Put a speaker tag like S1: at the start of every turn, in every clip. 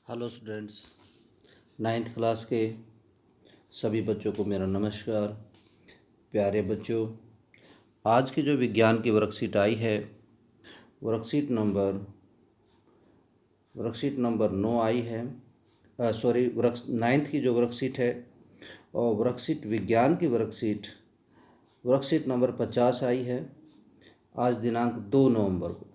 S1: Hello students, ninth class के सभी बच्चों को मेरा नमस्कार। प्यारे बच्चों, आज की जो विज्ञान की वर्कशीट आई है, वर्कशीट नंबर 9 आई है। नाइन्थ की जो वर्कशीट है और विज्ञान की वर्कशीट नंबर 50 आई है आज दिनांक 2 नवंबर को।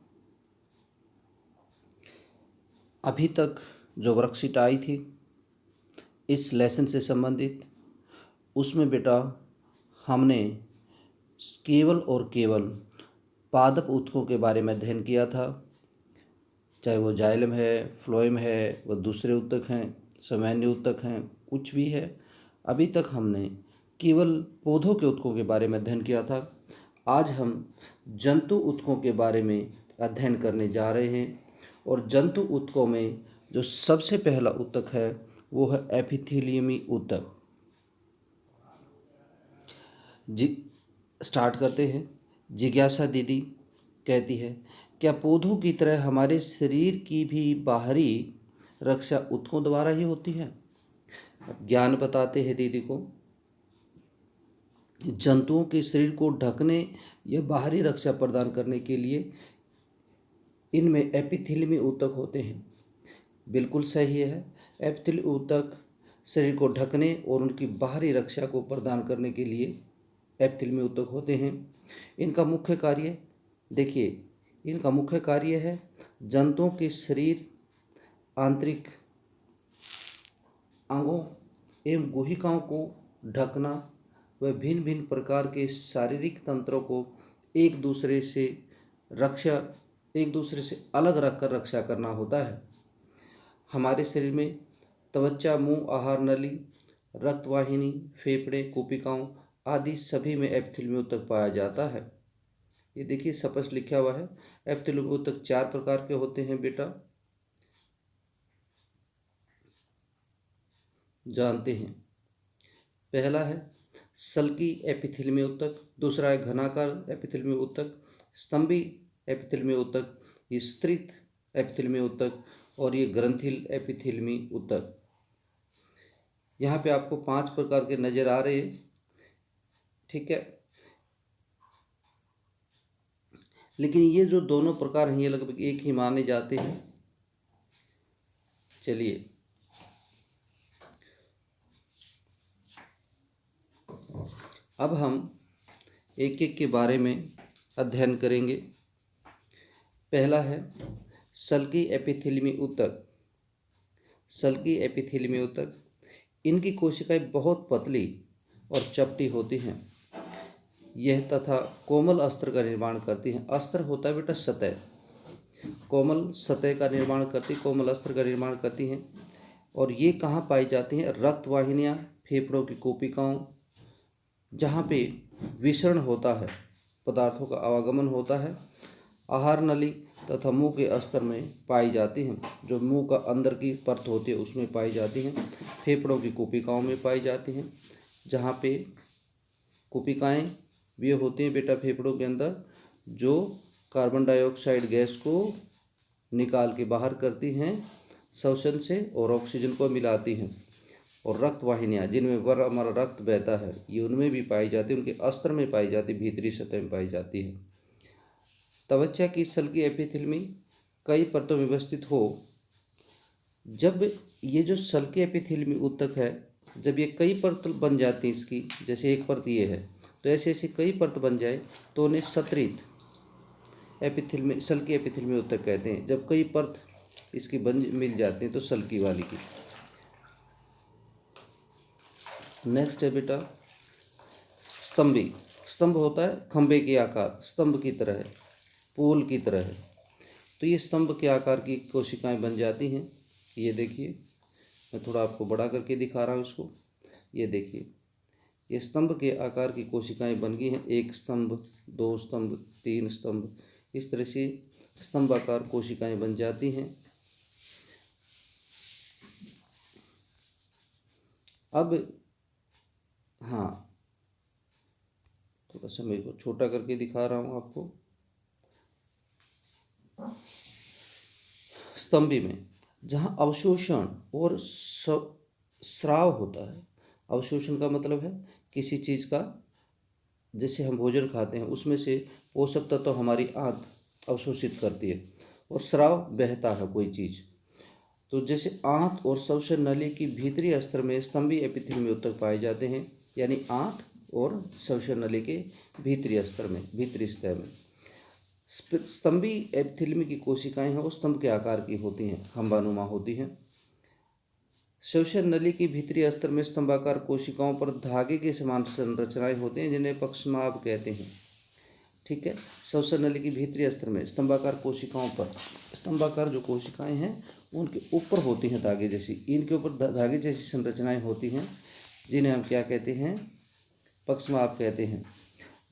S1: अभी तक जो वर्कशीट आई थी इस लेसन से संबंधित, उसमें बेटा हमने केवल और केवल पादप ऊतकों के बारे में अध्ययन किया था। चाहे वो जाइलम है, फ्लोएम है, वो दूसरे ऊतक हैं, सामान्य ऊतक हैं, कुछ भी है। अभी तक हमने केवल पौधों के ऊतकों के बारे में अध्ययन किया था। आज हम जंतु ऊतकों के बारे में अध्ययन करने जा रहे हैं और जंतु ऊतकों में जो सबसे पहला ऊतक है वो है एपिथेलियमी ऊतक। स्टार्ट करते हैं। जिज्ञासा दीदी कहती है, क्या पौधों की तरह हमारे शरीर की भी बाहरी रक्षा ऊतकों द्वारा ही होती है? अब ज्ञान बताते हैं दीदी को। जंतुओं के शरीर को ढकने या बाहरी रक्षा प्रदान करने के लिए इनमें एपिथेलियमी ऊतक होते हैं। बिल्कुल सही है। एपिथेलियमी ऊतक शरीर को ढकने और उनकी बाहरी रक्षा को प्रदान करने के लिए एपिथेलियमी ऊतक होते हैं। इनका मुख्य कार्य देखिए, इनका मुख्य कार्य है जंतुओं के शरीर, आंतरिक अंगों एवं गुहिकाओं को ढकना व भिन्न भिन्न प्रकार के शारीरिक तंत्रों को एक दूसरे से अलग रखकर रक्षा करना होता है। हमारे शरीर में त्वचा, मुंह, आहार नली, रक्तवाहिनी, फेफड़े, कोशिकाओं आदि सभी में एपिथेलियमी ऊतक पाया जाता है। ये देखिए स्पष्ट लिखा हुआ है। एपिथेलियमी ऊतक 4 प्रकार के होते हैं बेटा, जानते हैं। पहला है सल्की एपिथेलियमी ऊतक, दूसरा है घनाकार एपिथेलियमी ऊतक, स्तंभी एपिथेलियमी ऊतक, स्तरित एपिथेलियमी ऊतक और ये ग्रंथिल एपिथेलियमी ऊतक। यहाँ पे आपको 5 प्रकार के नजर आ रहे हैं, ठीक है। लेकिन ये जो दोनों प्रकार हैं ये लगभग एक ही माने जाते हैं। चलिए अब हम एक एक के बारे में अध्ययन करेंगे। पहला है सल्की एपिथेलियमी ऊतक। सल्की एपिथेलियमी ऊतक, इनकी कोशिकाएं बहुत पतली और चपटी होती हैं। यह तथा कोमल अस्त्र का निर्माण करती हैं। अस्त्र होता है बेटा सतह, कोमल सतह का निर्माण करती, कोमल अस्त्र का निर्माण करती हैं। और ये कहाँ पाई जाती हैं? रक्तवाहिनियाँ, फेफड़ों की कोशिकाओं, जहाँ पे विसरण होता है, पदार्थों का आवागमन होता है। आहार नली तथा मुंह के अस्तर में पाई जाती हैं, जो मुंह का अंदर की परत होती है उसमें पाई जाती हैं। फेफड़ों की कोशिकाओं में पाई जाती हैं, जहाँ पे कोशिकाएं भी होती हैं बेटा फेफड़ों के अंदर, जो कार्बन डाइऑक्साइड गैस को निकाल के बाहर करती हैं श्वसन से और ऑक्सीजन को मिलाती हैं। और रक्तवाहिनियाँ, जिनमें हमारा रक्त बहता है, ये उनमें भी पाई जाती है, उनके अस्त्र में पाई जाती है, भीतरी सतह में पाई जाती है। त्वचा की सल्की एपिथेलियमी कई परतों में व्यवस्थित हो। जब ये जो सल्की एपिथेलियमी ऊतक है, जब ये कई परत बन जाती हैं इसकी, जैसे एक परत ये है, तो ऐसे ऐसे कई परत बन जाए तो उन्हें सल्की एपिथेलियमी ऊतक कहते हैं। जब कई परत इसकी मिल जाती हैं तो सल्की वाली की। नेक्स्ट है बेटा स्तंभी। स्तंभ होता है खंबे के आकार, स्तंभ की तरह है, पोल की तरह है। तो ये स्तंभ के आकार की कोशिकाएं बन जाती हैं। ये देखिए, मैं थोड़ा आपको बड़ा करके दिखा रहा हूँ इसको। ये देखिए, ये स्तंभ के आकार की कोशिकाएं बन गई हैं। 1 स्तंभ, 2 स्तंभ, 3 स्तंभ, इस तरह से स्तंभाकार कोशिकाएं बन जाती हैं। अब हाँ, थोड़ा सा मैं इसको छोटा करके दिखा रहा हूँ आपको। स्तंभी में जहाँ अवशोषण और स्राव होता है। अवशोषण का मतलब है किसी चीज़ का, जैसे हम भोजन खाते हैं उसमें से पोषक तत्व तो हमारी आंत अवशोषित करती है, और स्राव बहता है कोई चीज़। तो जैसे आंत और श्वसन नली की भीतरी स्तर में स्तंभी एपिथेलियमी ऊतक पाए जाते हैं, यानी आंत और श्वसन नली के भीतरी स्तर में, भीतरी सतह में स्तंभी एपिथेलियमी की कोशिकाएं हैं वो स्तंभ के आकार की होती हैं, खंभानुमा होती हैं। श्वसन नली की भीतरी स्तर में स्तंभाकार कोशिकाओं पर धागे के समान संरचनाएं होती हैं जिन्हें पक्षमाभ कहते हैं। ठीक है, श्वसन नली की भीतरी स्तर में स्तंभाकार कोशिकाओं पर, स्तंभाकार जो कोशिकाएं हैं उनके ऊपर होती हैं धागे जैसी, इनके ऊपर धागे जैसी संरचनाएं होती हैं जिन्हें हम क्या कहते हैं, पक्षमाभ कहते हैं,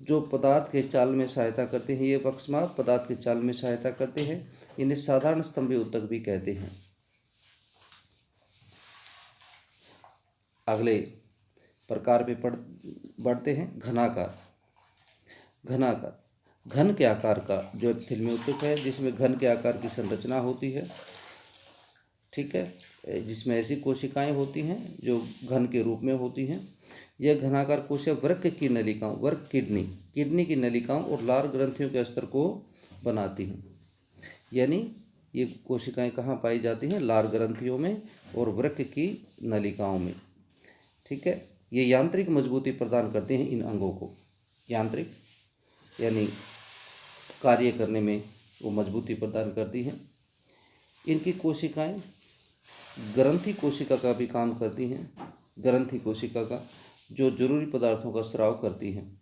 S1: जो पदार्थ के चाल में सहायता करते हैं। ये पक्षमाभ पदार्थ के चाल में सहायता करते हैं। इन्हें साधारण स्तंभी ऊतक भी कहते हैं। अगले प्रकार पे बढ़ते हैं, घनाकार। घनाकार घन के आकार का जो एपिथेलियमी ऊतक है, जिसमें घन के आकार की संरचना होती है। ठीक है, जिसमें ऐसी कोशिकाएं होती हैं जो घन के रूप में होती हैं। यह घनाकार कोशिका वृक्क की नलिकाओं, वृक्क किडनी की नलिकाओं और लार ग्रंथियों के स्तर को बनाती हैं। यानी ये कोशिकाएं कहाँ पाई जाती हैं, लार ग्रंथियों में और वृक्क की नलिकाओं में। ठीक है, ये यांत्रिक मजबूती प्रदान करते हैं इन अंगों को। यांत्रिक यानी कार्य करने में वो मजबूती प्रदान करती हैं। इनकी कोशिकाएं ग्रंथि कोशिका का भी काम करती हैं, ग्रंथि कोशिका का, जो जरूरी पदार्थों का स्राव करती हैं।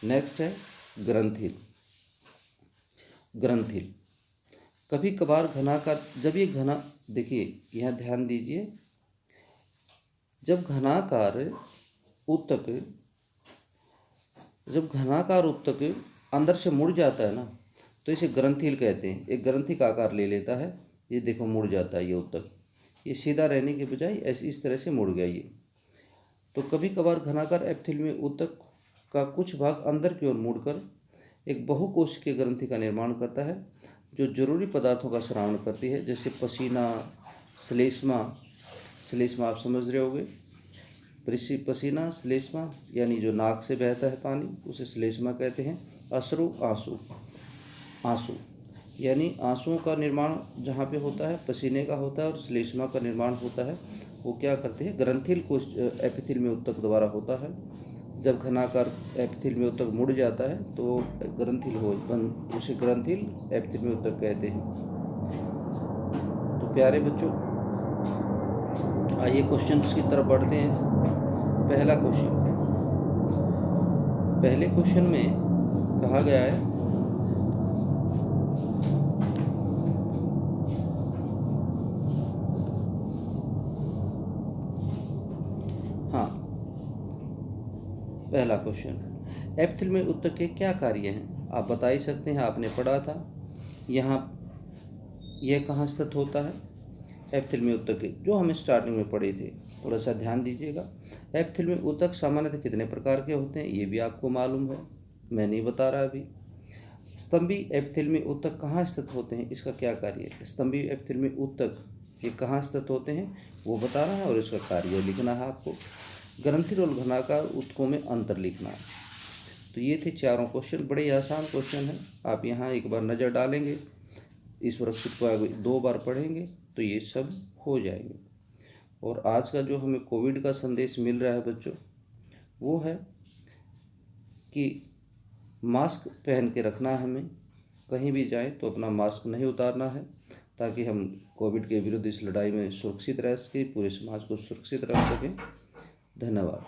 S1: नेक्स्ट है ग्रंथिल। ग्रंथिल कभी कभार घनाकार, जब ये घना, देखिए यहाँ ध्यान दीजिए, जब घनाकार ऊतक अंदर से मुड़ जाता है ना, तो इसे ग्रंथिल कहते हैं। एक ग्रंथि का आकार ले लेता है, ये देखो मुड़ जाता है ये ऊतक, ये सीधा रहने के बजाय ऐसे इस तरह से मुड़ गया ये। तो कभी कभार घनाकार एपिथेलियमी ऊतक का कुछ भाग अंदर की ओर मुड़कर एक बहुकोशिकीय ग्रंथि का निर्माण करता है, जो जरूरी पदार्थों का स्रावण करती है, जैसे पसीना, श्लेष्मा। श्लेष्मा आप समझ रहे होंगे, पसीना, श्लेष्मा यानी जो नाक से बहता है पानी, उसे श्लेष्मा कहते हैं। अश्रु, आंसू यानी आंसुओं का निर्माण जहाँ पे होता है पसीने का होता है, और श्लेष्मा का निर्माण होता है, वो क्या करते हैं, ग्रंथिल को एपिथेलियमी ऊतक द्वारा होता है। जब घनाकार एपिथेलियमी ऊतक मुड़ जाता है तो ग्रंथिल उसे ग्रंथिल एपिथेलियमी ऊतक कहते हैं। तो प्यारे बच्चों, आइए क्वेश्चन की तरफ बढ़ते हैं। पहला क्वेश्चन, पहले क्वेश्चन में कहा गया है, हाँ पहला क्वेश्चन, एपिथेलियमी ऊतक के क्या कार्य हैं, आप बता ही सकते हैं, आपने पढ़ा था। यहाँ यह कहाँ स्थित होता है, एपिथेलियमी ऊतक के, जो हम स्टार्टिंग में पढ़े थे, थोड़ा सा ध्यान दीजिएगा। एपिथेलियमी ऊतक सामान्यतः कितने प्रकार के होते हैं ये भी आपको मालूम है, मैं नहीं बता रहा अभी। स्तंभी एपिथेलियमी ऊतक कहाँ स्थित होते हैं, इसका क्या कार्य है। स्तंभी एपिथेलियमी ऊतक ये कहाँ स्थित होते हैं वो बता रहा है, और इसका कार्य लिखना है आपको। ग्रंथिल और घनाकार ऊतकों में अंतर लिखना है। तो ये थे चारों क्वेश्चन, बड़े ही आसान क्वेश्चन हैं। आप यहाँ एक बार नज़र डालेंगे, इस वर्कशीट को 2 बार पढ़ेंगे तो ये सब हो जाएंगे। और आज का जो हमें कोविड का संदेश मिल रहा है बच्चों, वो है कि मास्क पहन के रखना है हमें, कहीं भी जाएं तो अपना मास्क नहीं उतारना है, ताकि हम कोविड के विरुद्ध इस लड़ाई में सुरक्षित रह सकें, पूरे समाज को सुरक्षित रख सकें। धन्यवाद।